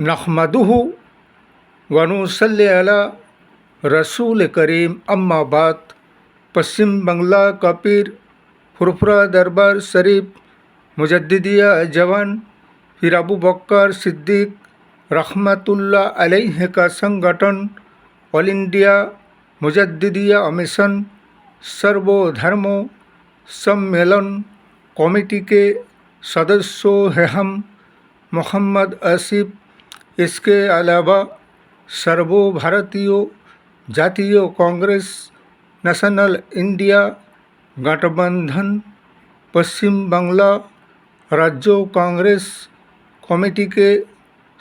नहमदुहु व नुसल्ली अला रसूल करीम अम्मा बाद। पश्चिम बंगला का पीर फुरफुरा दरबार शरीफ मुजद्दिदिया जवान पीर अबू बकर सिद्दीक रहमतुल्लाह अलैह का संगठन ऑल इंडिया मुजद्दिदिया मिशन सर्वधर्म सम्मेलन कमेटी के सदस्यों हैं हम मोहम्मद आसिफ। इसके अलावा सर्वभारतीय जातीय कांग्रेस नेशनल इंडिया गठबंधन पश्चिम बांग्ला राज्य कांग्रेस कमेटी के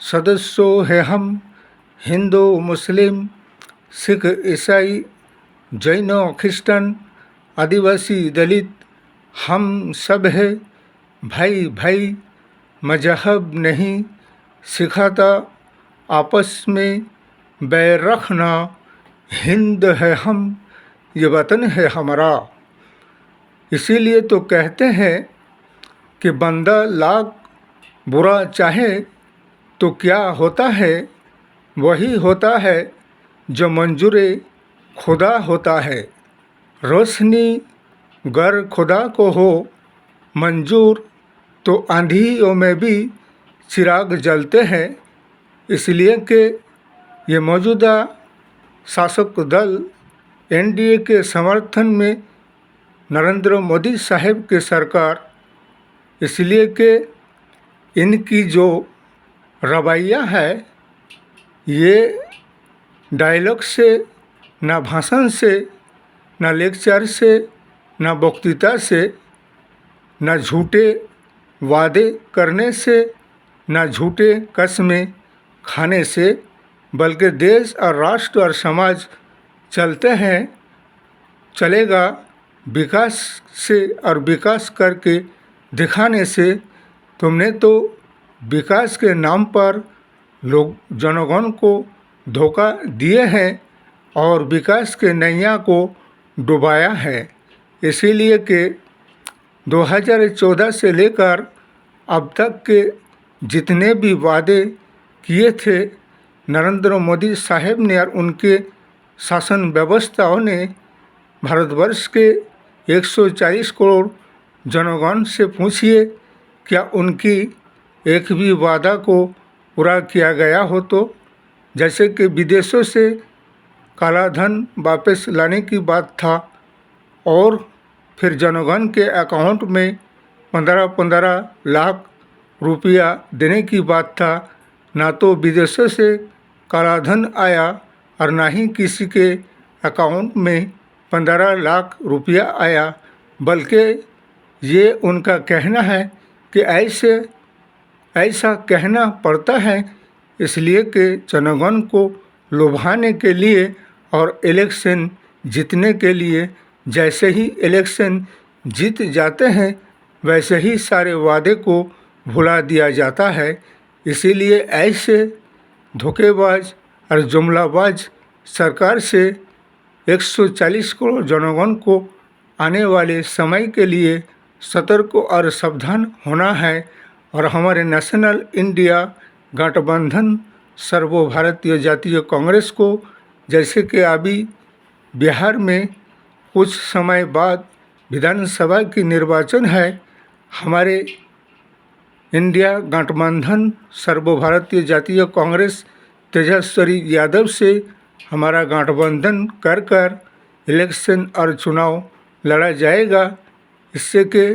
सदस्यों हैं हम हिंदू मुस्लिम सिख ईसाई जैन क्रिश्चन आदिवासी दलित हम सब है भाई भाई। मजहब नहीं सिखाता आपस में बैर रखना। हिंद है हम ये वतन है हमारा। इसीलिए तो कहते हैं कि बंदा लाख बुरा चाहे तो क्या होता है, वही होता है जो मंजूर खुदा होता है। रोशनी गर खुदा को हो मंजूर तो आंधियों में भी चिराग जलते हैं। इसलिए कि ये मौजूदा शासक दल एनडीए के समर्थन में नरेंद्र मोदी साहब की सरकार, इसलिए कि इनकी जो रवैया है ये डायलॉग से, ना भाषण से, ना लेक्चर से, ना वक्तृता से, ना झूठे वादे करने से, ना झूठे कस्में खाने से, बल्कि देश और राष्ट्र और समाज चलते हैं चलेगा विकास से और विकास करके दिखाने से। तुमने तो विकास के नाम पर लोग जनगण को धोखा दिए हैं और विकास के नैया को डुबाया है। इसीलिए कि 2014 से लेकर अब तक के जितने भी वादे किए थे नरेंद्र मोदी साहब ने और उनके शासन व्यवस्थाओं ने भारतवर्ष के 140 करोड़ जनगण से पूछिए क्या उनकी एक भी वादा को पूरा किया गया हो। तो जैसे कि विदेशों से काला धन वापस लाने की बात था और फिर जनगण के अकाउंट में 15-15 लाख रुपया देने की बात था। ना तो विदेशों से काला धन आया और ना ही किसी के अकाउंट में 15 लाख रुपया आया, बल्कि ये उनका कहना है कि ऐसा कहना पड़ता है इसलिए कि जनगण को लुभाने के लिए और इलेक्शन जीतने के लिए। जैसे ही इलेक्शन जीत जाते हैं वैसे ही सारे वादे को भुला दिया जाता है। इसीलिए ऐसे धोखेबाज और जुमलाबाज सरकार से 140 करोड़ जनगण को आने वाले समय के लिए सतर्क और सावधान होना है। और हमारे नेशनल इंडिया गठबंधन सर्वभारतीय जातीय कांग्रेस को, जैसे कि अभी बिहार में कुछ समय बाद विधानसभा की निर्वाचन है, हमारे इंडिया गठबंधन सर्वभारतीय जातीय कांग्रेस तेजस्वी यादव से हमारा गठबंधन कर इलेक्शन और चुनाव लड़ा जाएगा। इससे कि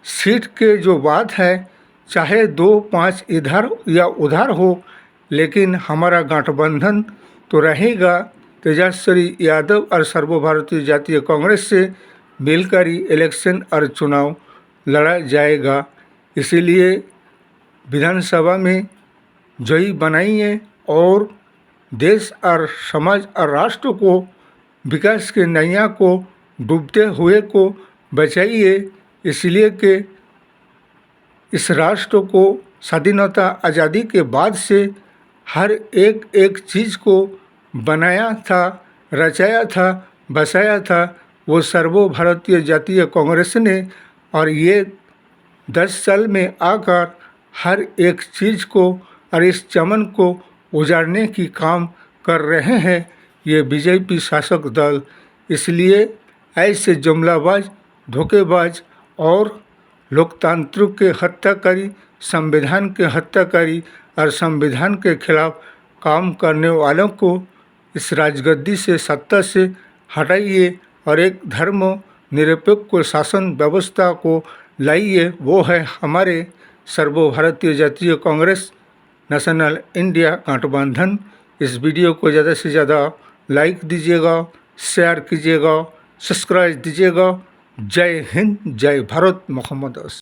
सीट के जो बात है चाहे 2-5 इधर या उधर हो, लेकिन हमारा गठबंधन तो रहेगा। तेजस्वी यादव और सर्वभारतीय जातीय कांग्रेस से मिलकर ही इलेक्शन और चुनाव लड़ा जाएगा। इसीलिए विधानसभा में जयी बनाइए और देश और समाज और राष्ट्र को विकास के नैया को डूबते हुए को बचाइए। इसलिए कि इस राष्ट्र को स्वाधीनता आज़ादी के बाद से हर एक चीज़ को बनाया था, रचाया था, बसाया था वो सर्वभारतीय जातीय कांग्रेस ने। और ये 10 साल में आकर हर एक चीज़ को और इस चमन को उजाड़ने की काम कर रहे हैं ये बीजेपी शासक दल। इसलिए ऐसे जुमलाबाज, धोखेबाज और लोकतंत्र के हत्याकारी, संविधान के हत्याकारी और संविधान के खिलाफ काम करने वालों को इस राजगद्दी से, सत्ता से हटाइए और एक धर्मनिरपेक्ष शासन व्यवस्था को लाइए। वो है हमारे सर्वभारतीय जातीय कांग्रेस नेशनल इंडिया गठबंधन। इस वीडियो को ज़्यादा से ज़्यादा लाइक दीजिएगा, शेयर कीजिएगा, सब्सक्राइब दीजिएगा। जय हिंद, जय भारत, मोहम्मद।